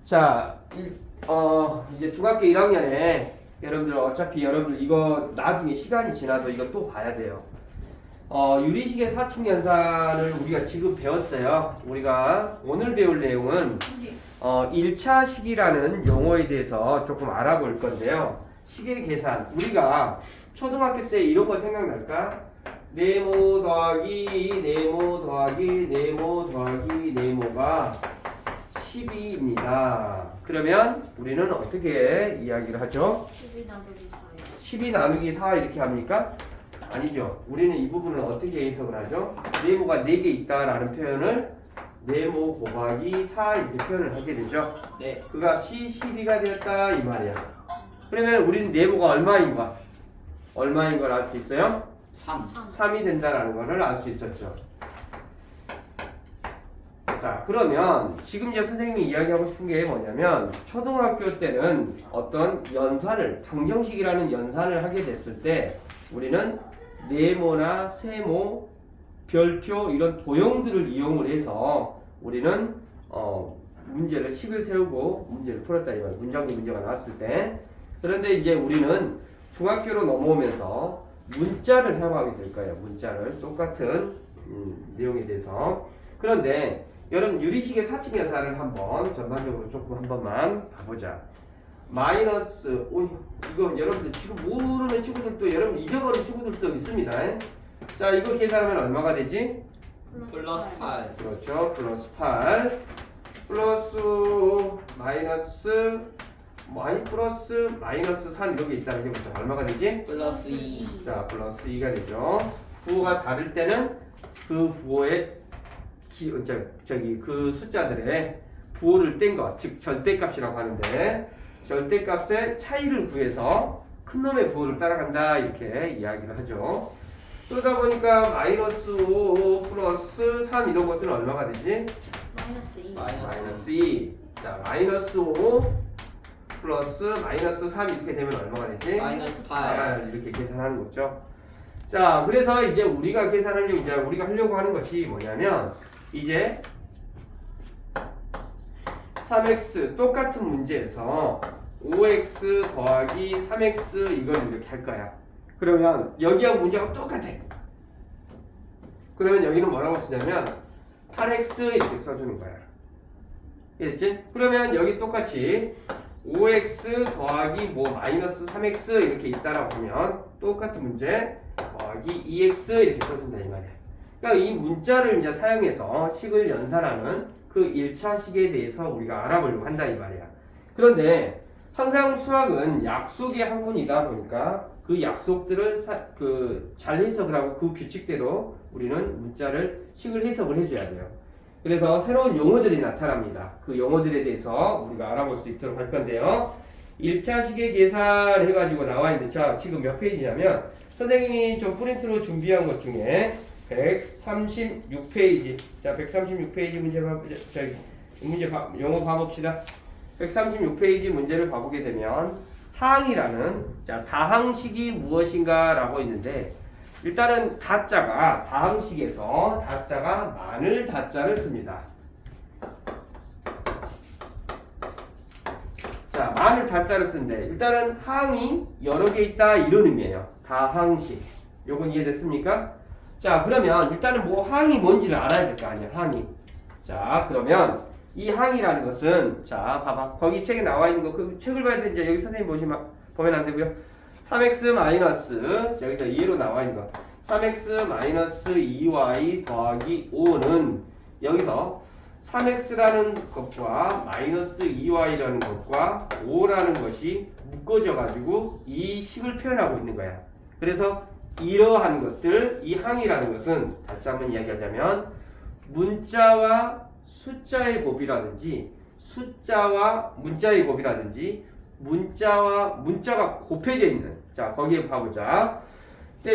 자, 이제 중학교 1학년에 여러분들 어차피 여러분들 이거 나중에 시간이 지나도 이거 또 봐야 돼요. 유리식의 사칙연산을 우리가 지금 배웠어요. 우리가 오늘 배울 내용은 1차 식이라는 용어에 대해서 조금 알아볼 건데요. 식의 계산. 우리가 초등학교 때 이런 거 생각날까? 네모 더하기 네모 더하기 네모 더하기 네모가 12입니다. 그러면 우리는 어떻게 이야기를 하죠? 12 나누기 4요. 12 나누기 4 이렇게 합니까? 아니죠. 우리는 이 부분을 어떻게 해석을 하죠? 네모가 4개 있다라는 표현을 네모 곱하기 4 이렇게 표현을 하게 되죠. 네. 그 값이 12가 되었다 이 말이야. 그러면 우리는 네모가 얼마인 걸 알 수 있어요? 3. 3이 된다라는 것을 알 수 있었죠. 자, 그러면 지금 이제 선생님이 이야기하고 싶은 게 뭐냐면 초등학교 때는 어떤 연산을 방정식이라는 연산을 하게 됐을 때 우리는 네모나 세모, 별표 이런 도형들을 이용을 해서 우리는 문제를 식을 세우고 문제를 풀었다 이 말이에요. 문장도 문제가 나왔을 때. 그런데 이제 우리는 중학교로 넘어오면서 문자를 사용하게 될 거예요. 문자를 똑같은 내용에 대해서. 그런데 여러분 유리식의 사칙연산을 한번 전반적으로 조금 한 번만 봐보자. 마이너스 이거 여러분들 지금 모르는 친구들도 여러분 잊어버린 친구들도 있습니다. 자, 이거 계산하면 얼마가 되지? 플러스 8. 그렇죠. 플러스 8 플러스 마이너스 3 이렇게 있다는 게 뭐죠? 얼마가 되지? 플러스 2. 자, 플러스 2가 되죠. 부호가 다를 때는 그 부호의 그 숫자들의 부호를 뗀 것, 즉 절대값이라고 하는데 절대값의 차이를 구해서 큰 놈의 부호를 따라간다 이렇게 이야기를 하죠. 그러다 보니까 마이너스 5 플러스 3 이런 것은 얼마가 되지? 마이너스 2. 마이너스 2. 자, 마이너스 5 플러스 마이너스 3 이렇게 되면 얼마가 되지? 마이너스 8. 이렇게 계산하는 거죠. 자, 그래서 이제 우리가 우리가 하려고 하는 것이 뭐냐면 이제 3x 똑같은 문제에서 5x 더하기 3x 이걸 이렇게 할 거야. 그러면 여기하고 문제가 똑같아. 그러면 여기는 뭐라고 쓰냐면 8x 이렇게 써주는 거야. 이해됐지? 그러면 여기 똑같이 5x 더하기 마이너스 3x 이렇게 있다라고 하면 똑같은 문제 더하기 2x 이렇게 써준다 이 말이야. 그러니까 이 문자를 이제 사용해서 식을 연산하는 그 1차 식에 대해서 우리가 알아보려고 한다 이 말이야. 그런데 항상 수학은 약속의 학문이다 보니까 그 약속들을 잘 해석을 하고 그 규칙대로 우리는 문자를 식을 해석을 해줘야 돼요. 그래서 새로운 용어들이 나타납니다. 그 용어들에 대해서 우리가 알아볼 수 있도록 할 건데요. 1차 식의 계산 해가지고 나와 있는데 자, 지금 몇 페이지냐면 선생님이 좀 프린트로 준비한 것 중에 136페이지. 자, 136페이지 영어 봐봅시다. 136페이지 문제를 봐보게 되면 항이라는 다항식이 무엇인가 라고 있는데 일단은 다항식에서 다자가 마늘 다자를 씁니다. 자, 마늘 다자를 쓰는데 일단은 항이 여러 개 있다 이런 의미예요. 다항식. 요건 이해됐습니까? 자, 그러면 일단은 항이 뭔지를 알아야 될 거 아니야, 항이. 자, 그러면 이 항이라는 것은 자, 봐봐. 거기 책에 나와 있는 거 그 책을 봐야 되는데 여기 선생님 보면 안 되고요. 3x 마이너스 여기서 예로 나와 있는 거. 3x 마이너스 2y 더하기 5는 여기서 3x라는 것과 마이너스 2y라는 것과 5라는 것이 묶어져 가지고 이 식을 표현하고 있는 거야. 그래서 이러한 것들, 이 항이라는 것은 다시 한번 이야기하자면 문자와 숫자의 곱이라든지 숫자와 문자의 곱이라든지 문자가 곱해져 있는 자, 거기에 봐보자.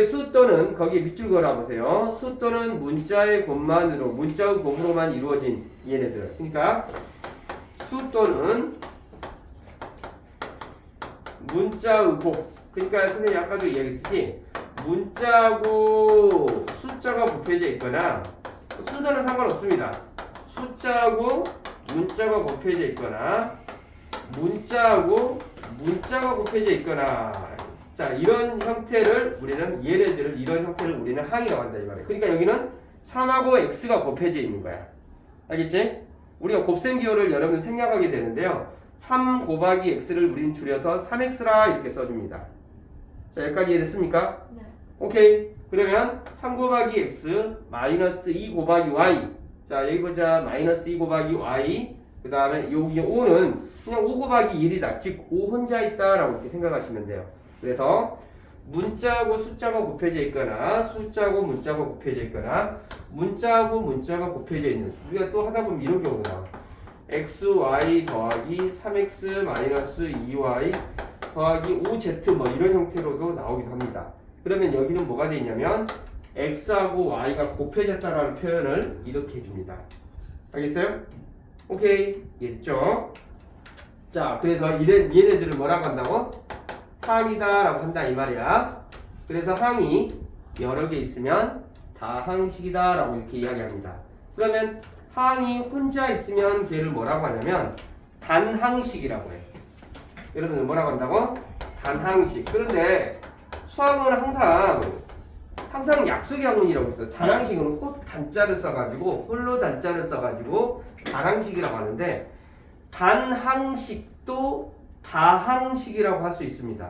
수 또는 거기에 밑줄 그어보세요. 수 또는 문자의 곱만으로 문자의 곱으로만 이루어진 얘네들. 그러니까 수 또는 문자의 곱. 그러니까 선생님이 아까도 이야기했듯이 문자하고 숫자가 곱해져 있거나 순서는 상관없습니다. 숫자하고 문자가 곱해져 있거나 문자하고 문자가 곱해져 있거나 자 이런 형태를 우리는 얘네들을 이런 형태를 우리는 항이라고 한다 이 말이야. 그러니까 여기는 3하고 x가 곱해져 있는 거야. 알겠지? 우리가 곱셈 기호를 여러분 생략하게 되는데요. 3 곱하기 x를 우리는 줄여서 3x라 이렇게 써줍니다. 자 여기까지 이해됐습니까? 네. 오케이. 그러면 3 곱하기 x 마이너스 2 곱하기 y 자 여기 보자 마이너스 2 곱하기 y 그 다음에 여기 5는 그냥 5 곱하기 1이다. 즉 5 혼자 있다라고 이렇게 생각하시면 돼요. 그래서 문자하고 숫자가 곱해져 있거나 숫자하고 문자가 곱해져 있거나 문자하고 문자가 곱해져 있는 우리가 또 하다 보면 이런 경우가 나와. xy 더하기 3x 마이너스 2y 더하기 5z 뭐 이런 형태로도 나오기도 합니다. 그러면 여기는 뭐가 되어 있냐면 x하고 y가 곱해졌다라는 표현을 이렇게 해줍니다. 알겠어요? 오케이 이해됐죠? 자 그래서 얘네들을 뭐라고 한다고? 항이다 라고 한다 이 말이야. 그래서 항이 여러 개 있으면 다 항식이다 라고 이렇게 이야기합니다. 그러면 항이 혼자 있으면 걔를 뭐라고 하냐면 단항식이라고 해. 여러분들 뭐라고 한다고? 단항식. 그런데 수학은 항상 약속의 학문이라고 있어요. 단항식은 호 단자를 써가지고 홀로 단자를 써가지고 단항식이라고 하는데 단항식도 다항식이라고 할 수 있습니다.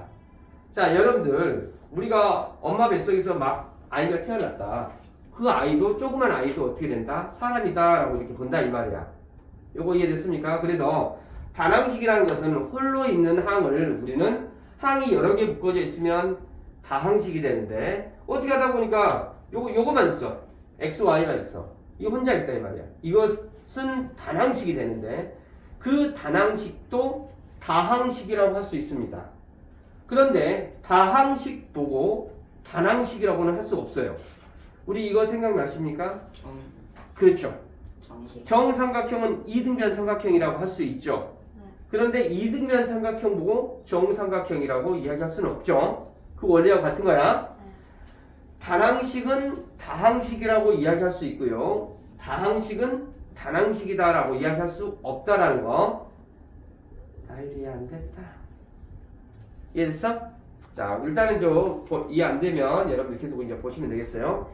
자 여러분들 우리가 엄마 뱃속에서 막 아이가 태어났다. 그 아이도 조그만 아이도 어떻게 된다? 사람이다 라고 이렇게 본다 이 말이야. 요거 이해됐습니까? 그래서 단항식이라는 것은 홀로 있는 항을 우리는 항이 여러 개 묶어져 있으면 다항식이 되는데 어떻게 하다 보니까 요거만 있어. x, y가 있어. 이거 혼자 있다 이 말이야. 이것은 단항식이 되는데 그 단항식도 다항식이라고 할 수 있습니다. 그런데 다항식 보고 단항식이라고는 할 수 없어요. 우리 이거 생각나십니까? 그렇죠. 정삼각형은 이등변 삼각형이라고 할 수 있죠. 그런데 이등변 삼각형 보고 정삼각형이라고 이야기할 수는 없죠. 그 원리와 같은 거야. 단항식은 다항식이라고 이야기할 수 있고요. 다항식은 단항식이다라고 이야기할 수 없다라는 거. 이해 안 됐다. 이해됐어? 자, 일단은 이해 안 되면 여러분들 계속 이제 보시면 되겠어요.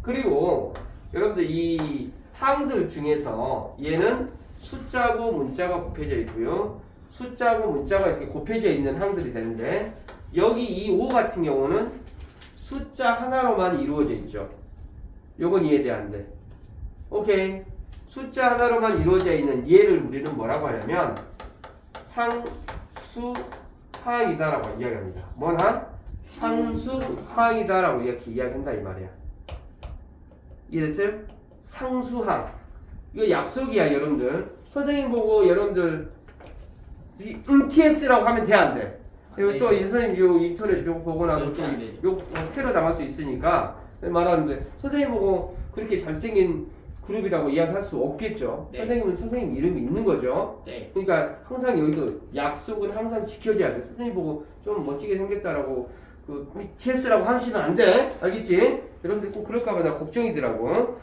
그리고 여러분들 이 항들 중에서 얘는 숫자고 문자가 곱해져 있고요. 숫자고 문자가 이렇게 곱해져 있는 항들이 되는데 여기 이 5 같은 경우는 숫자 하나로만 이루어져 있죠. 요건 이해돼 안 돼? 오케이. 숫자 하나로만 이루어져 있는 얘를 우리는 뭐라고 하냐면 상수항이다라고 이야기합니다. 뭔 항? 상수항이다라고 이렇게 이야기한다 이 말이야. 이해됐어요? 상수항. 이거 약속이야 여러분들. 선생님 보고 여러분들 TS라고 하면 돼 안 돼? 그리고 또 이 선생님 요 인터넷 요거 보고 나서 요 테러 당할 수 있으니까 말하는데 선생님 보고 그렇게 잘생긴 그룹이라고 이야기할 수 없겠죠. 네. 선생님은 선생님 이름이 있는 거죠. 네. 그러니까 항상 여기도 약속은 항상 지켜져야 돼. 선생님 보고 좀 멋지게 생겼다라고 그 TS라고 하시면 안 돼. 알겠지? 여러분들 꼭 그럴까봐 나 걱정이더라고.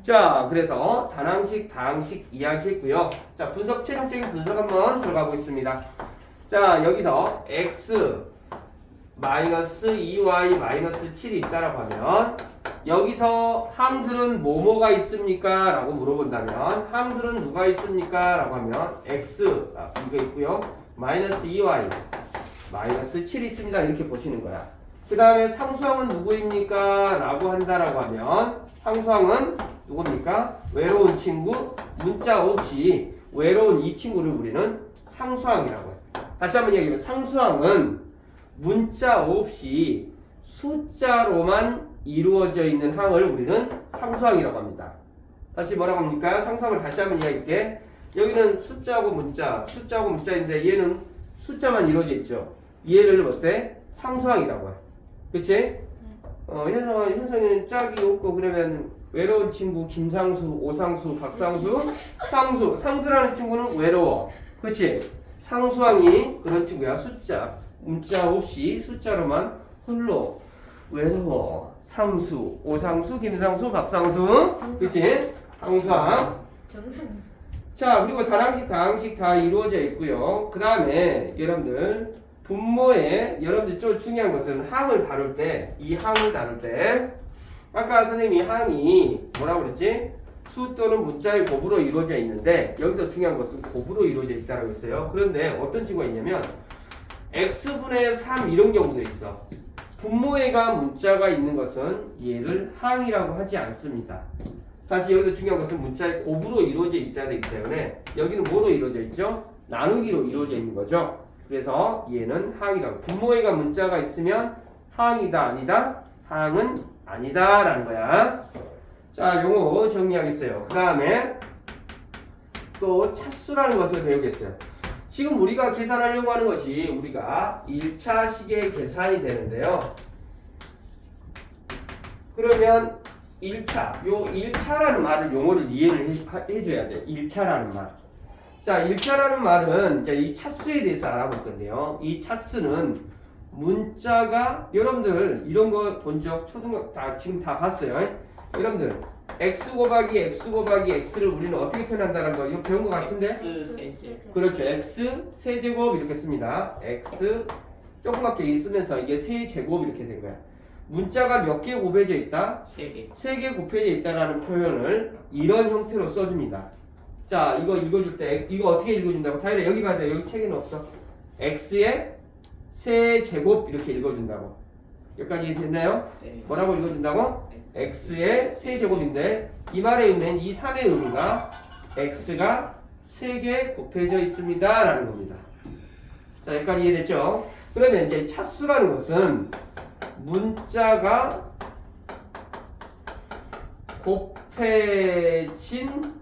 자, 그래서 단항식, 다항식 이야기했고요. 자, 최종적인 분석 한번 들어가 보겠습니다. 자, 여기서 x 마이너스 2y 마이너스 7이 있다라고 하면 여기서 항들은 뭐뭐가 있습니까? 라고 물어본다면 항들은 누가 있습니까? 라고 하면 x 이거 있고요. 마이너스 2y 마이너스 7이 있습니다. 이렇게 보시는 거야. 그 다음에 상수항은 누구입니까? 라고 한다라고 하면 상수항은 누굽니까? 외로운 친구 문자 없이 외로운 이 친구를 우리는 상수항이라고 해요. 다시 한번 얘기하면 상수항은 문자 없이 숫자로만 이루어져 있는 항을 우리는 상수항이라고 합니다. 다시 뭐라고 합니까? 상수항을 다시 한번 이야기할게. 여기는 숫자하고 문자인데 얘는 숫자만 이루어져 있죠. 얘를 어때? 상수항이라고 해. 그치? 현성이는 짝이 없고 그러면 외로운 친구 김상수, 오상수, 박상수, 상수라는 친구는 외로워. 그치? 상수항이 그런 친구야. 문자 없이 숫자로만 홀로 외로워. 상수, 오상수, 김상수, 박상수. 그치? 상수항. 자, 그리고 다항식, 다항식 다 이루어져 있고요. 그 다음에 여러분들 분모에 여러분들 좀 중요한 것은 항을 다룰 때, 이 항을 다룰 때 아까 선생님이 항이 뭐라고 그랬지? 수 또는 문자의 곱으로 이루어져 있는데 여기서 중요한 것은 곱으로 이루어져 있다고 했어요. 그런데 어떤 친구가 있냐면 x분의 3 이런 경우도 있어. 분모에가 문자가 있는 것은 얘를 항이라고 하지 않습니다. 다시 여기서 중요한 것은 문자의 곱으로 이루어져 있어야 되기 때문에 여기는 뭐로 이루어져 있죠? 나누기로 이루어져 있는 거죠. 그래서 얘는 항이라고. 분모에가 문자가 있으면 항이다 아니다? 항은 아니다 라는 거야. 자, 요거 정리하겠어요. 그 다음에 또 차수라는 것을 배우겠어요. 지금 우리가 계산하려고 하는 것이 우리가 1차 식의 계산이 되는데요. 그러면 1차, 요 1차라는 말을 용어를 이해를 해줘야 돼. 1차라는 말. 자, 1차라는 말은 이제 이 차수에 대해서 알아볼 건데요. 이 차수는 문자가 여러분들 이런 거 본 적 초등학 다 지금 다 봤어요. 여러분들 x 곱하기 x 곱하기 x를 우리는 어떻게 표현한다는 거 이거 배운 거 같은데? X 세제. 그렇죠. x 세제곱 이렇게 씁니다. x 조그맣게 있으면서 이게 세제곱 이렇게 된 거야. 문자가 몇 개 곱해져 있다? 3개. 3개 곱해져 있다라는 표현을 이런 형태로 써줍니다. 자, 이거 읽어줄 때 이거 어떻게 읽어준다고? 다이래 여기 봐야 돼. 여기 책에는 없어. x의 세제곱 이렇게 읽어준다고. 여기까지 됐나요? 네. 뭐라고 읽어준다고? x의 세제곱인데 이 말에 있는 이 3의 의미가 x가 3개 곱해져 있습니다 라는 겁니다. 자, 여기까지 이해됐죠? 그러면 이제 차수라는 것은 문자가 곱해진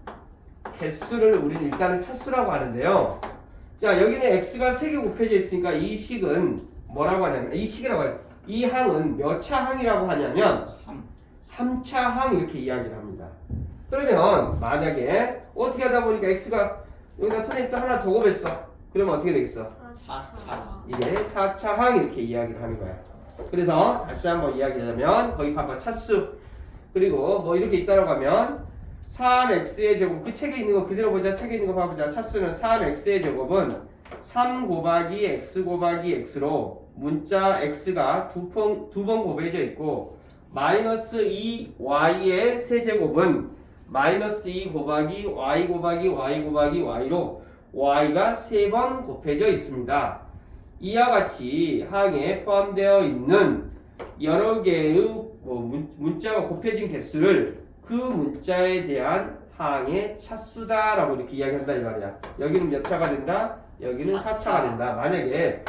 개수를 우리는 일단은 차수라고 하는데요. 자, 여기는 x가 3개 곱해져 있으니까 이 식은 뭐라고 하냐면 이 식이라고 해요. 이 항은 몇 차 항이라고 하냐면 3차 항 이렇게 이야기를 합니다. 그러면 만약에 어떻게 하다 보니까 x가 여기다 선생님 또 하나 더 곱했어. 그러면 어떻게 되겠어? 4차. 이게 4차 항 이렇게 이야기를 하는 거야. 그래서 다시 한번 이야기하자면 거기 봐봐 차수 그리고 뭐 이렇게 있다라고 하면 3x의 제곱 그 책에 있는 거 그대로 보자. 책에 있는 거 봐보자. 차수는 3x의 제곱은 3 곱하기 x 곱하기 x로 문자 x가 두 번 곱해져 있고 마이너스 2y의 세제곱은 마이너스 2 곱하기 y 곱하기 y 곱하기 y로 y가 3번 곱해져 있습니다. 이와 같이 항에 포함되어 있는 여러 개의 문자가 곱해진 개수를 그 문자에 대한 항의 차수다라고 이렇게 이야기한다 이 말이야. 여기는 몇 차가 된다? 여기는 4차가 된다. 만약에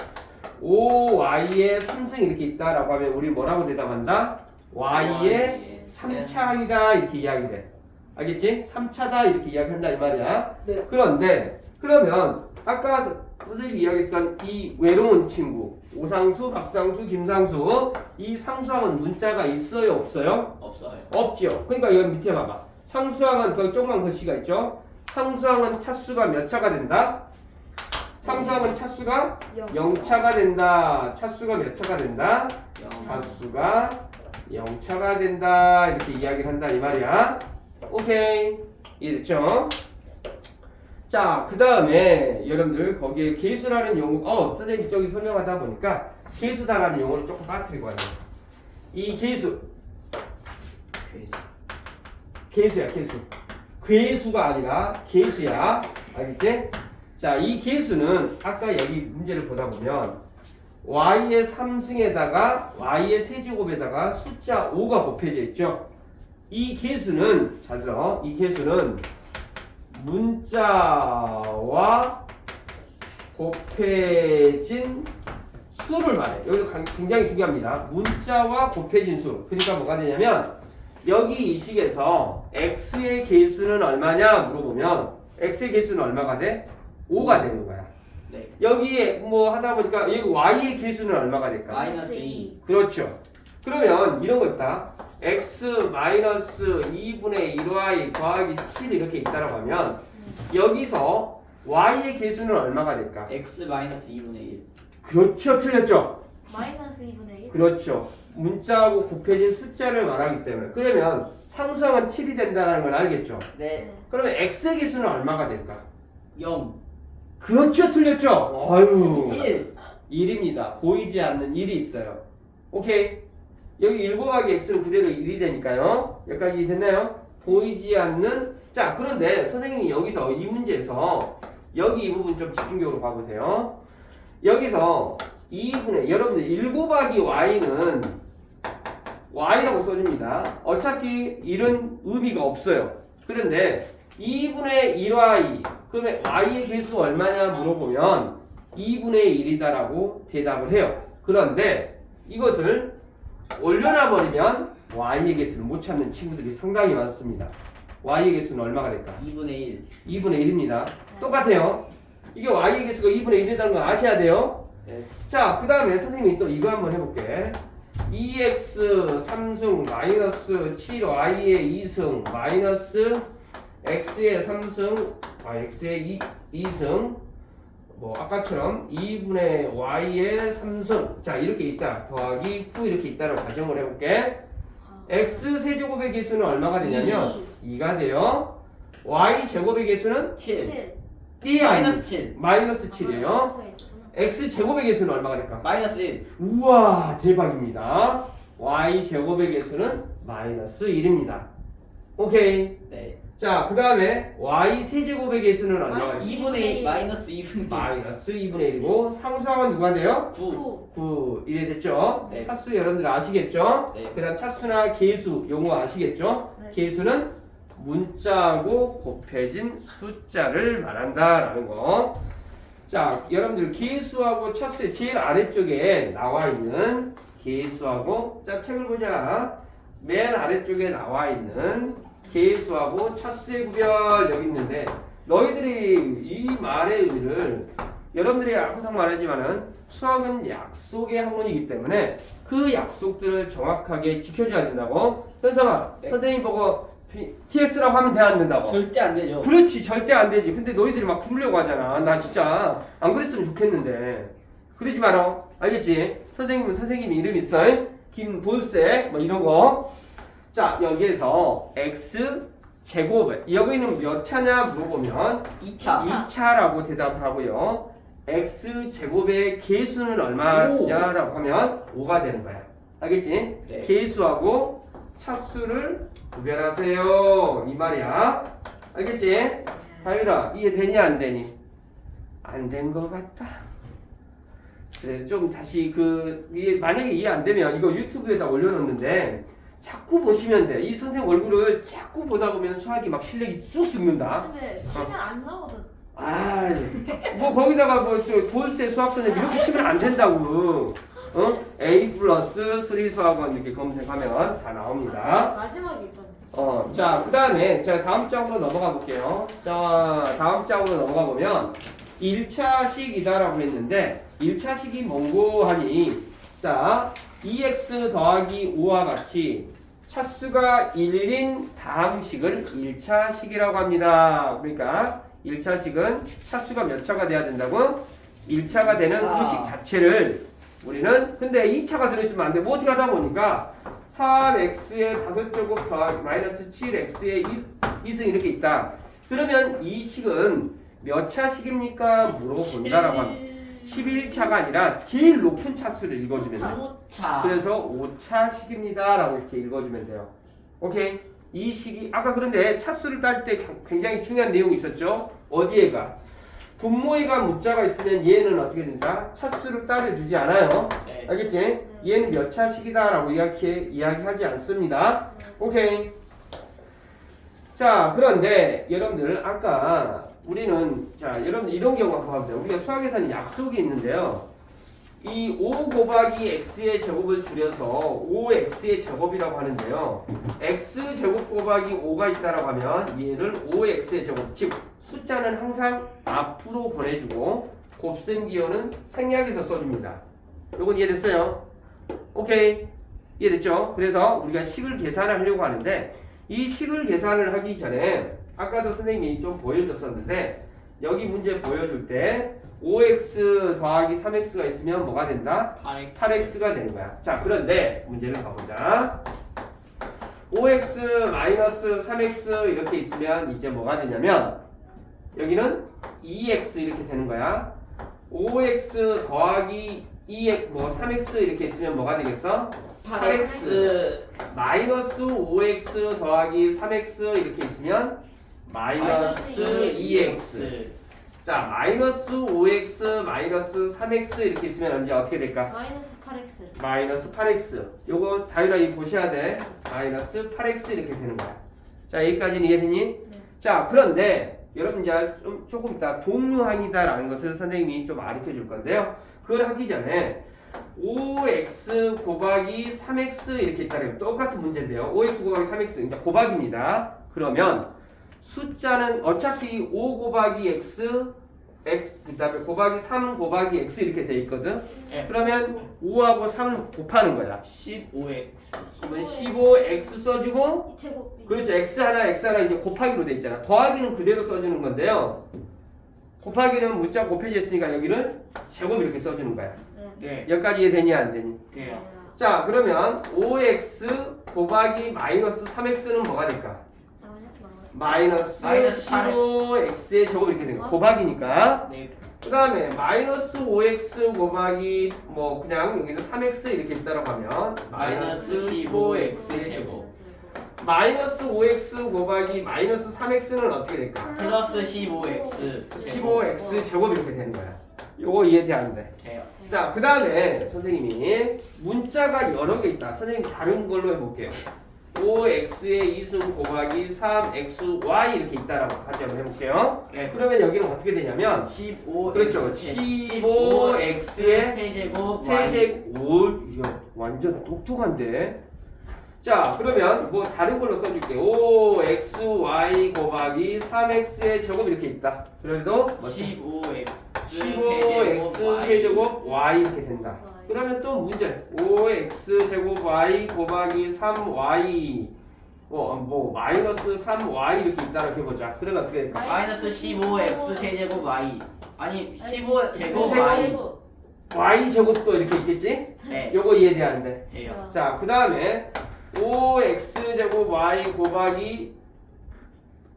5y의 3승 이렇게 있다라고 하면 우리 뭐라고 대답한다? y의 3차 항이다 이렇게 이야기를 해. 알겠지? 3차다 이렇게 이야기한다 이 말이야. 네. 그런데 그러면 아까 선생님이 이야기했던 이 외로운 친구 오상수, 박상수, 김상수 이 상수항은 문자가 있어요 없어요? 없어요. 없죠. 그러니까 여기 밑에 봐봐. 상수항은 거기 조그만 글씨가 있죠. 상수항은 차수가 몇 차가 된다? 상수항은 차수가 0차가 된다. 차수가 몇 차가 된다? 차수가 0차가 된다. 이렇게 이야기를 한다 이 말이야. 오케이. 이해됐죠? 자, 그 다음에 여러분들 거기에 계수라는 용어 선생님이 저기 설명하다 보니까 계수다라는 용어를 조금 빠뜨리고 왔네요. 이 계수 계수야 계수 괴수가 아니라 계수야. 알겠지? 자, 이 계수는 아까 여기 문제를 보다 보면 y의 3승에다가 y의 세제곱에다가 숫자 5가 곱해져 있죠. 이 계수는 잘 들어. 이 계수는 문자와 곱해진 수를 말해. 여기 굉장히 중요합니다. 문자와 곱해진 수. 그러니까 뭐가 되냐면 여기 이 식에서 x의 계수는 얼마냐 물어보면 x의 계수는 얼마가 돼? 5가 되는 거야. 네. 여기에 뭐 하다 보니까 여기 y의 계수는 얼마가 될까? 마이너스 2. 그렇죠. 그러면 이런 거 있다. x 마이너스 2분의 1y 더하기 7 이렇게 있다라고 하면 여기서 y의 계수는 얼마가 될까? X 마이너스 2분의 1. 그렇죠. 틀렸죠. 마이너스 2분의 1? 그렇죠. 문자하고 곱해진 숫자를 말하기 때문에. 그러면 상수항은 7이 된다는 걸 알겠죠? 네. 그러면 x의 개수는 얼마가 될까? 0. 그렇죠. 틀렸죠? 아유. 1. 1입니다. 보이지 않는 1이 있어요. 오케이. 여기 1 곱하기 x는 그대로 1이 되니까요. 여기까지 됐나요? 보이지 않는. 자, 그런데 선생님이 여기서 이 문제에서 여기 이 부분 좀 집중적으로 봐보세요. 여기서 2분의 여러분들 1 곱하기 y는 y라고 써줍니다. 어차피 1은 의미가 없어요. 그런데 2분의 1y 그러면 y의 개수 얼마냐 물어보면 2분의 1이다라고 대답을 해요. 그런데 이것을 올려놔버리면 y의 개수를 못 찾는 친구들이 상당히 많습니다. y의 개수는 얼마가 될까? 2분의 1. 2분의 1입니다. 똑같아요. 이게 y의 개수가 2분의 1이라는 거 아셔야 돼요. 네. 자, 그 다음에 선생님이 또 이거 한번 해볼게. 2x 3승 마이너스 7y의 2승 마이너스 x의 3승 x의 2승 뭐 아까처럼 2분의 y의 3승 자 이렇게 있다 더하기 9 이렇게 있다라고 가정을 해볼게. x 세제곱의 개수는 얼마가 되냐면 2가 돼요. y 제곱의 개수는 7. 1이 마이너스 7. 마이너스 7이에요. x 제곱의 개수는 얼마가 될까? 마이너스 1. 우와 대박입니다. y 제곱의 개수는 마이너스 1입니다. 오케이. 네. 자 그 다음에 y 세제곱의 개수는 얼마가 마이너스 돼요? 2분의 1. 마이너스 2분의 1. 마이너스 2분의 1이고 상수항은 누가 돼요? 9. 9 이래 됐죠? 네. 차수 여러분들 아시겠죠? 네. 그 다음 차수나 계수 용어 아시겠죠? 네. 계수는 문자하고 곱해진 숫자를 말한다라는 거. 자 여러분들 계수하고 차수의 제일 아래쪽에 나와 있는 계수하고 자 책을 보자. 맨 아래쪽에 나와 있는 계수하고 차수의 구별 여기 있는데 너희들이 이 말의 의미를 여러분들이 항상 말하지만은 수학은 약속의 학문이기 때문에 그 약속들을 정확하게 지켜줘야 된다고. 현성아 네. 선생님 보고 TS라고 하면 돼 안 된다고? 절대 안 되죠. 그렇지 절대 안 되지. 근데 너희들이 막 부르려고 하잖아. 나 진짜 안 그랬으면 좋겠는데 그러지 마라. 알겠지? 선생님은 선생님 이름 있어. 김본세 뭐 이런 거. 자 여기에서 x 제곱 여기는 몇 차냐 물어보면 2차. 2차라고 대답을 하고요. x 제곱의 개수는 얼마냐라고 하면 5가 되는 거야. 알겠지? 네. 개수하고 차수를 구별하세요. 이 말이야. 알겠지? 다율아 이해되니 안 되니? 안 된 거 같다. 그래 좀 다시 만약에 이해 안 되면 이거 유튜브에다 올려놓는데 자꾸 보시면 돼. 이 선생님 얼굴을 자꾸 보다 보면 수학이 막 실력이 쑥 죽는다. 근데 치면 안 나오거든. 아, 뭐 거기다가 뭐저 볼세 수학 선생님 이렇게 치면 안 된다고. 어? A 플러스 3 수학원 이렇게 검색하면 다 나옵니다. 마지막에 있거든. 자, 그 다음에 제가 다음 장으로 넘어가 볼게요. 자, 다음 장으로 넘어가 보면 1차식이다라고 했는데 1차식이 뭔고 하니 자, 2x 더하기 5와 같이 차수가 1인 다항식을 1차식이라고 합니다. 그러니까 1차식은 차수가 몇 차가 돼야 된다고? 1차가 되는 그 식 자체를 우리는 근데 2차가 들어있으면 안 돼. 뭐 어떻게 하다 보니까 3x의 5제곱 더하기 마이너스 7x의 2승 이렇게 있다. 그러면 이 식은 몇 차식입니까? 물어본다라고 합니다. 11차가 아니라 제일 높은 차수를 읽어주면 돼요. 5차. 그래서 5차식입니다 라고 이렇게 읽어주면 돼요. 오케이? 이 식이 아까 그런데 차수를 딸 때 굉장히 중요한 내용이 있었죠. 어디에가? 분모에가 문자가 있으면 얘는 어떻게 된다? 차수를 따져주지 않아요. 네. 알겠지? 얘는 몇 차식이다 라고 이야기하지 않습니다. 오케이. 자 그런데 여러분들 아까 우리는 자 여러분 이런 경우 한번 봐보세요. 우리가 수학에서는 약속이 있는데요. 이 5 곱하기 x의 제곱을 줄여서 5x의 제곱이라고 하는데요. x 제곱 곱하기 5가 있다라고 하면 얘를 5x의 제곱 즉 숫자는 항상 앞으로 보내주고 곱셈 기호는 생략해서 써줍니다. 요건 이해됐어요? 오케이 이해됐죠? 그래서 우리가 식을 계산을 하려고 하는데 이 식을 계산을 하기 전에 아까도 선생님이 좀 보여줬었는데 여기 문제 보여줄 때 5x 더하기 3x가 있으면 뭐가 된다? 8x가 되는 거야. 자, 그런데 문제를 가보자. 5x 마이너스 3x 이렇게 있으면 이제 뭐가 되냐면 여기는 2x 이렇게 되는 거야. 5x 더하기 2x 뭐 3x 이렇게 있으면 뭐가 되겠어? 8x 마이너스 5x 더하기 3x 이렇게 있으면 마이너스 2x. 자, 마이너스 5x 마이너스 3x 이렇게 있으면 이제 어떻게 될까? 마이너스 8x. 마이너스 8x. 요거 다이라 이 보셔야 돼. 마이너스 8x 이렇게 되는 거야. 자, 여기까지는 이해되니? 네. 자, 그런데 여러분 이제 조금 이따 동류항이다라는 것을 선생님이 좀 가르쳐 줄 건데요. 그걸 하기 전에 5x 곱하기 3x 이렇게 있다면 똑같은 문제인데요. 5x 곱하기 3x 이제 곱하기입니다. 그러면 숫자는 어차피 5 곱하기 x 그 다음에 곱하기 3 곱하기 x 이렇게 돼 있거든. 네. 그러면 5하고 3을 곱하는 거야. 15x. 그러면 15x 써주고 제곱. 그렇죠. x 하나 이제 곱하기로 돼 있잖아. 더하기는 그대로 써주는 건데요. 곱하기는 문자 곱해져 있으니까 여기를 제곱 이렇게 써주는 거야. 네. 여기까지 이해되니 안 되니? 돼요. 자, 그러면 5x 곱하기 마이너스 3x는 뭐가 될까? 마이너스 15x의 제곱 이렇게 되는 거. 곱하기니까. 네. 그 다음에 마이너스 5x 곱하기 뭐 그냥 여기는 3x 이렇게 있다라고 하면 마이너스 15x의 제곱. 마이너스 5x 곱하기 마이너스 3x는 어떻게 될까? 플러스 15x. 15x 제곱 이렇게 되는 거야. 요거 이해돼 안 돼? 돼요. 자, 그 다음에 선생님이 문자가 여러 개 있다. 선생님 다른 걸로 해볼게요. 5x의 2승 곱하기 3xy 이렇게 있다라고 같이 한번 해볼게요. 네. 그러면 여기는 어떻게 되냐면 15x. 그렇죠. 15x의 세제곱. 세제곱. 오, 이거 완전 똑똑한데. 자, 그러면 뭐 다른 걸로 써줄게. 5xy 곱하기 3x의 제곱 이렇게 있다. 그래도 15x 15x 세제곱 y 이렇게 된다. 그러면 또 문제 5x 제곱 y 곱하기 3y 뭐 마이너스 3y 이렇게 있다고 해보자. 그러면 어떻게 될까? 마이너스 15x 세제곱 y. 아니 15 제곱 세제곱. y. y 제곱도 이렇게 있겠지? 네. 요거 이해되는데. 돼요. 자, 그 다음에 5x 제곱 y 곱하기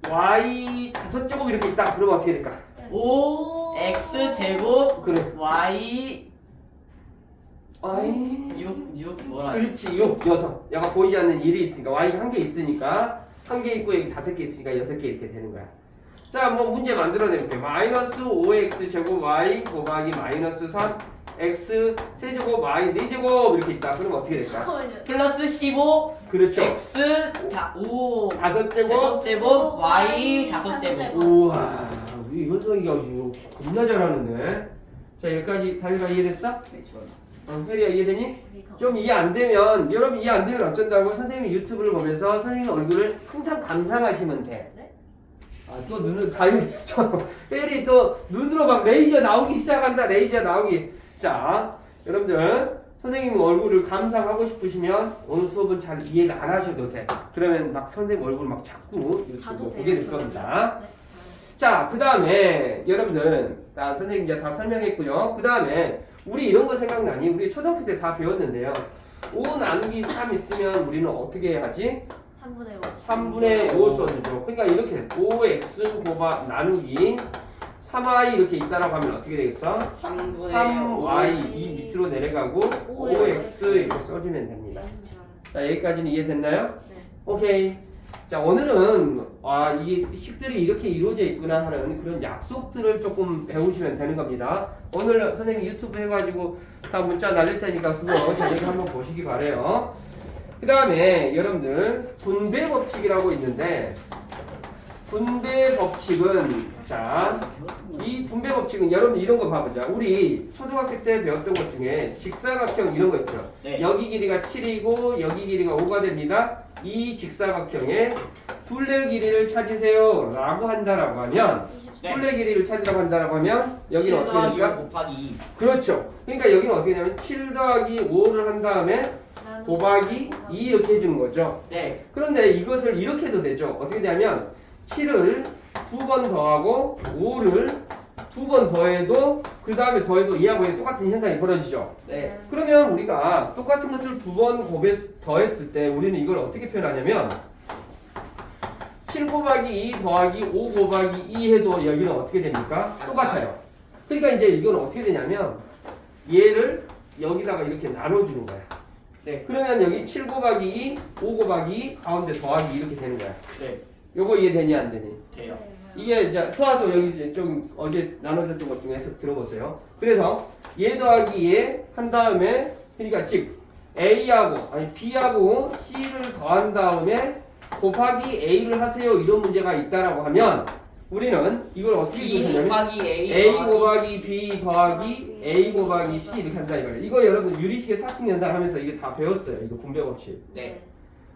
y 5제곱 이렇게 있다. 그러면 어떻게 될까? 5x 제곱 그래. y y 6 뭐라? 그렇지. 6, 6. 얘가 보이지 않는 1이 있으니까 y가 한 개 있으니까 한 개 있고 여기 5개 있으니까 6개 이렇게 되는 거야. 자, 뭐 문제 만들어내볼게요. 마이너스 5x 제곱 y 곱하기 마이너스 3x 세제곱 y 4제곱 이렇게 있다. 그러면 어떻게 될까? 잠깐만요. 플러스 15 그렇죠. x 5 5제곱 제곱 y 5제곱. 우와, 우리 현성이가 지금 겁나 잘하는데. 자, 여기까지 다리가 이해됐어? 네, 좋아요. 혜리야 이해되니? 좀 이해 안 되면 여러분 이해 안 되면 어쩐다고 선생님 유튜브를 보면서 선생님 얼굴을 항상 감상하시면 돼. 네? 아, 또 눈을 저 혜리 또 눈으로 막 레이저 나오기 시작한다. 레이저 나오기. 자, 여러분들 선생님 얼굴을 감상하고 싶으시면 오늘 수업은 잘 이해를 안 하셔도 돼. 그러면 막 선생님 얼굴 막 자꾸 유튜브 보게 될 겁니다. 자, 그 다음에 여러분들 다 선생님 이제 다 설명했고요. 그 다음에 우리 이런 거 생각나니? 우리 초등학교 때 다 배웠는데요. 5 나누기 3 있으면 우리는 어떻게 해야지? 3분의 5. 3분의 5 써주죠. 그러니까 이렇게 5x 곱하 나누기 3y 이렇게 있다라고 하면 어떻게 되겠어? 3y 이 밑으로 내려가고 5x 이렇게 써주면 됩니다. 자, 여기까지는 이해됐나요? 네. 오케이. 자, 오늘은 이 식들이 이렇게 이루어져 있구나 하는 그런 약속들을 조금 배우시면 되는 겁니다. 오늘 선생님 유튜브 해가지고 다 문자 날릴 테니까 그거 저녁에 한번 보시기 바래요. 그 다음에 여러분들 분배 법칙이라고 있는데 분배 법칙은 자, 이 분배 법칙은 여러분 이런 거 봐보자. 우리 초등학교 때 배웠던 것 중에 직사각형 이런 거 있죠. 네. 여기 길이가 7이고 여기 길이가 5가 됩니다. 이 직사각형의 둘레 길이를 찾으세요 라고 한다라고 하면 네. 둘레 길이를 찾으라고 한다라고 하면 여기는 7 어떻게 더하기 됩니까? 5 곱하기 2. 그렇죠. 그러니까 여기는 어떻게 되냐면 7 더하기 5를 한 다음에 곱하기 2 이렇게 해주는 거죠. 네. 그런데 이것을 이렇게 해도 되죠. 어떻게 되냐면 7을 두 번 더하고 5를 두 번 더해도 그 다음에 더해도 얘하고 얘 똑같은 현상이 벌어지죠. 네. 그러면 우리가 똑같은 것을 두 번 더했을 때 우리는 이걸 어떻게 표현하냐면 7 곱하기 2 더하기 5 곱하기 2 해도 여기는 어떻게 됩니까? 똑같아요. 그러니까 이제 이건 어떻게 되냐면 얘를 여기다가 이렇게 나눠주는 거야. 네. 그러면 여기 7 곱하기 2, 5 곱하기 2 가운데 더하기 이렇게 되는 거야. 네. 요거 이해되니 안 되니? 돼요. 이게 이제 서아도 여기 이제 좀 어제 나눠줬던 것 중에서 들어보세요. 그래서 얘 더하기 얘 한 다음에 그러니까 즉 A하고 아니 B하고 C를 더한 다음에 곱하기 A를 하세요 이런 문제가 있다라고 하면 우리는 이걸 어떻게 B 구하냐면 곱하기 A 곱하기 B 더하기 A 곱하기 C 이렇게 한다 이거예요. 이거 여러분 유리식의 사칙연산 하면서 이게 다 배웠어요. 이거 분배 법칙. 네.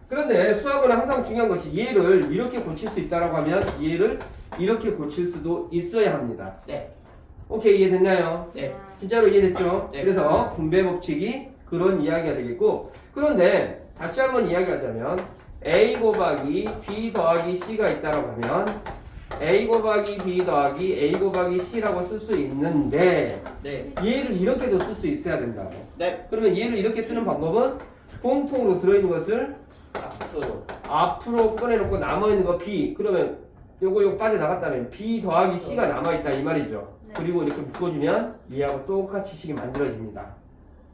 그런데 수학은 항상 중요한 것이 얘를 이렇게 고칠 수 있다라고 하면 얘를 이렇게 고칠 수도 있어야 합니다. 네. 오케이 이해됐나요? 네. 진짜로 이해됐죠? 네. 그래서 분배 법칙이 그런 이야기가 되겠고 그런데 다시 한번 이야기하자면 A 곱하기 B 더하기 C가 있다라고 하면 A 곱하기 B 더하기 A 곱하기 C라고 쓸 수 있는데 네. 얘를 이렇게도 쓸 수 있어야 된다고. 네. 그러면 얘를 이렇게 쓰는 방법은 공통으로 들어있는 것을 앞으로 꺼내놓고 남아있는 거 B 그러면 요거 빠져나갔다면 B 더하기 C가 남아있다 이 말이죠. 네. 그리고 이렇게 묶어주면 얘하고 똑같이 식이 만들어집니다.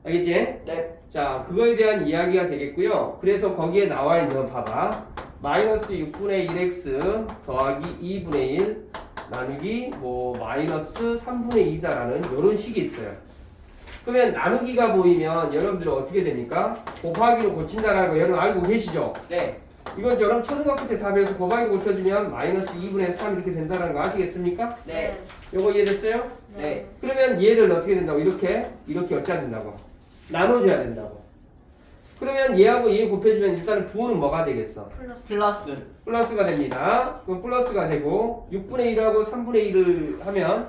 알겠지? 네. 자 그거에 대한 이야기가 되겠고요. 그래서 거기에 나와있는 봐봐 마이너스 6분의 1x 더하기 2분의 1 나누기 뭐 마이너스 3분의 2다라는 이런 식이 있어요. 그러면 나누기가 보이면 여러분들은 어떻게 됩니까? 곱하기로 고친다라는 거 여러분 알고 계시죠? 네. 이건 저런 초등학교 때 답에서 곱하기 고쳐주면 마이너스 2분의 3 이렇게 된다는 거 아시겠습니까? 네. 요거 이해됐어요? 네. 그러면 얘를 어떻게 된다고? 이렇게 어찌해야 된다고? 나눠줘야 된다고. 그러면 얘하고 얘 곱해주면 일단은 부호는 뭐가 되겠어? 플러스. 플러스가 됩니다. 그럼 플러스가 되고 6분의 1하고 3분의 1을 하면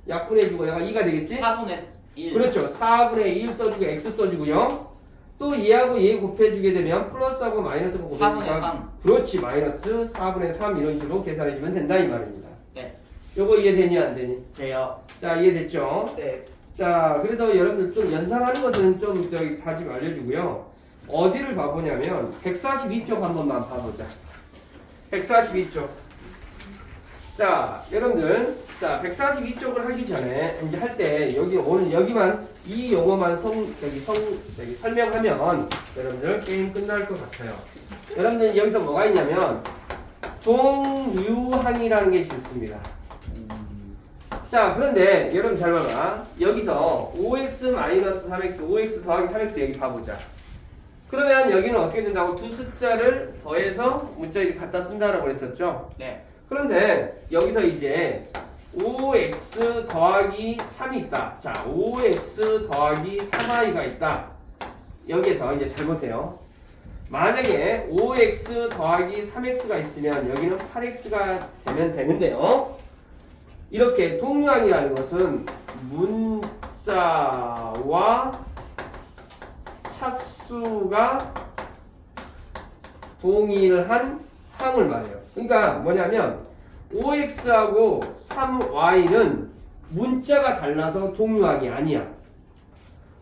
약분해주고 얘가 2가 되겠지? 4분의 1. 그렇죠. 4분의 1 써주고 x 써주고요. 또 얘하고 얘 곱해주게 되면 플러스하고 마이너스하고 4분의 곱해주니까 3. 그렇지. 마이너스 4분의 3 이런 식으로 계산해주면 된다 이 말입니다. 네. 요거 이해되니 안 되니? 돼요. 자 이해됐죠? 네. 자 그래서 여러분들 좀 연상하는 것은 좀 저기 다 좀 알려주고요. 어디를 봐보냐면 142쪽 한 번만 봐보자. 142쪽. 자 여러분들 자 142쪽을 하기 전에 이제 할 때 여기 오늘 여기만 이 용어만 여기 설명하면 여러분들 게임 끝날 것 같아요. 여러분들 여기서 뭐가 있냐면 동유항이라는 게 있습니다. 자 그런데 여러분 잘 봐봐. 여기서 5x-3x 5x 더하기 3x 여기 봐보자. 그러면 여기는 어떻게 된다고? 두 숫자를 더해서 문자 이렇게 갖다 쓴다라고 했었죠. 네. 그런데 여기서 이제 5x 더하기 3이 있다. 자 5x 더하기 3i가 있다. 여기에서 이제 잘 보세요. 만약에 5x 더하기 3x가 있으면 여기는 8x가 되면 되는데요. 이렇게 동유항이라는 것은 문자와 차수가 동일을 한 항을 말해요. 그러니까 뭐냐면 5x하고 3y는 문자가 달라서 동유항이 아니야.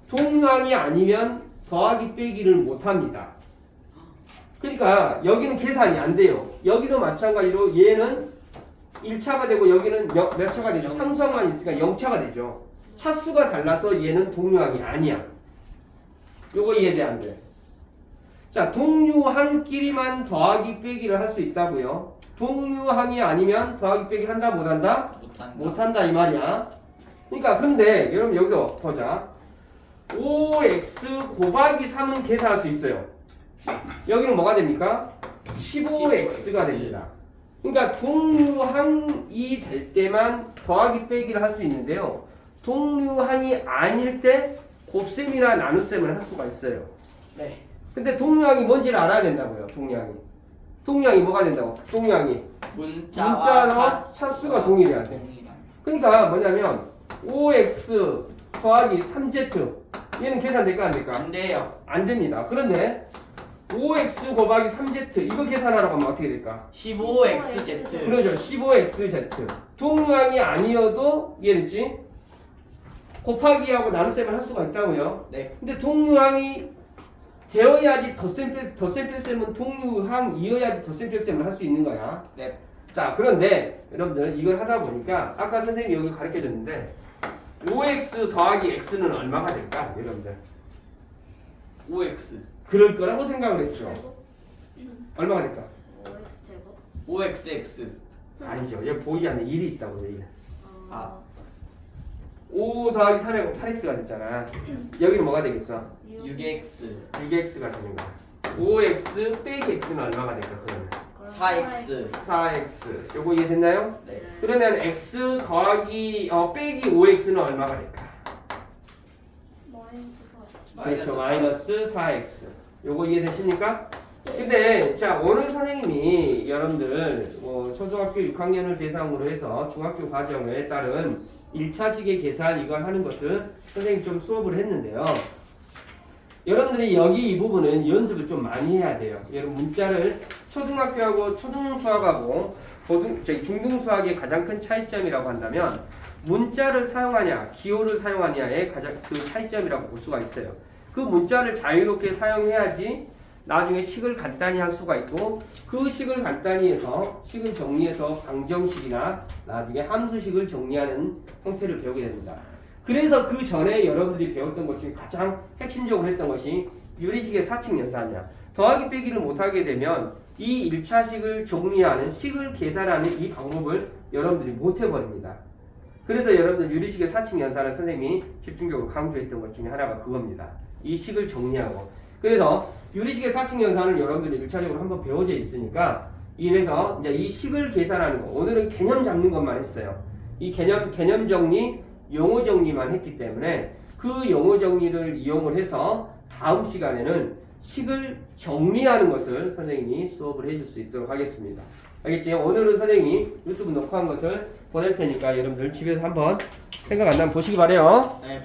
동유항이 아니면 더하기 빼기를 못합니다. 그러니까 여기는 계산이 안 돼요. 여기도 마찬가지로 얘는 1차가 되고 여기는 몇 차가 되죠? 상수항만 있으니까 0차가 되죠. 차수가 달라서 얘는 동유항이 아니야. 요거 이해돼 안 돼? 자, 동유항끼리만 더하기 빼기를 할 수 있다고요. 동유항이 아니면 더하기 빼기 한다 못 한다? 못한다. 못 한다 이 말이야. 그러니까 근데 여러분 여기서 보자. 5x 곱하기 3은 계산할 수 있어요. 여기는 뭐가 됩니까? 15x가 됩니다. 그러니까 동유항이 될 때만 더하기 빼기를 할 수 있는데요. 동유항이 아닐 때 곱셈이나 나눗셈을 할 수가 있어요. 네. 근데 동유항이 뭔지를 알아야 된다고요. 동유항이 뭐가 된다고? 동유항이 문자와 차수가 동일해야 돼. 그러니까 뭐냐면 5x 더하기 3z 얘는 계산될까 안 될까? 안 돼요. 안 됩니다. 그런데 5x 곱하기 3z 이거 계산하라고 하면 어떻게 될까? 15xz. 그러죠. 15xz. 동량이 아니어도 이해됐지? 곱하기하고 나눗셈을 할 수가 있다고요. 네. 근데 동량이 되어야지 덧셈 동류항이어야지 덧셈 뺄셈을 할 수 있는 거야. 네. 자, 그런데 여러분들 이걸 하다 보니까 아까 선생님이 여기 가르쳐 줬는데 5x 더하기 x는 얼마가 될까? 여러분들 5x. 그럴 거라고 생각을 했죠. 얼마가 될까? 5x 제곱. 5xx. 아니죠. 여기 보이지 않는 1이 있다고요. 1. 아. 5 더하기 3하고 8x가 됐잖아. 여기는 뭐가 되겠어? 6x. 6x가 되는 거야. 5x 빼기 x는 얼마가 될까? 그러면 4x. 4x. 요거 이해됐나요? 네. 그러면 x 더하기 빼기 5x는 얼마가 될까? 그렇죠. 마이너스 4x. 요거 이해되십니까? 근데 자 오늘 선생님이 여러분들 초등학교 6학년을 대상으로 해서 중학교 과정에 따른 1차식의 계산 이걸 하는 것을 선생님 좀 수업을 했는데요. 여러분들이 여기 이 부분은 연습을 좀 많이 해야 돼요. 여러분 문자를 초등학교하고 초등수학하고 중등수학의 가장 큰 차이점이라고 한다면 문자를 사용하냐 기호를 사용하냐의 가장 그 차이점이라고 볼 수가 있어요. 그 문자를 자유롭게 사용해야지 나중에 식을 간단히 할 수가 있고 그 식을 간단히 해서 식을 정리해서 방정식이나 나중에 함수식을 정리하는 형태를 배우게 됩니다. 그래서 그 전에 여러분들이 배웠던 것 중에 가장 핵심적으로 했던 것이 유리식의 사칙 연산이야. 더하기 빼기를 못하게 되면 이 1차식을 정리하는 식을 계산하는 이 방법을 여러분들이 못해버립니다. 그래서 여러분들 유리식의 사칙 연산을 선생님이 집중적으로 강조했던 것 중에 하나가 그겁니다. 이 식을 정리하고. 그래서 유리식의 사칙 연산을 여러분들이 1차적으로 한번 배워져 있으니까 이래서 이제 이 식을 계산하는 거 오늘은 개념 잡는 것만 했어요. 이 개념 정리, 용어 정리만 했기 때문에 그 용어 정리를 이용을 해서 다음 시간에는 식을 정리하는 것을 선생님이 수업을 해줄 수 있도록 하겠습니다. 알겠지? 오늘은 선생님이 유튜브 녹화한 것을 보낼 테니까 여러분들 집에서 한번 생각 안 나면 보시기 바래요. 네.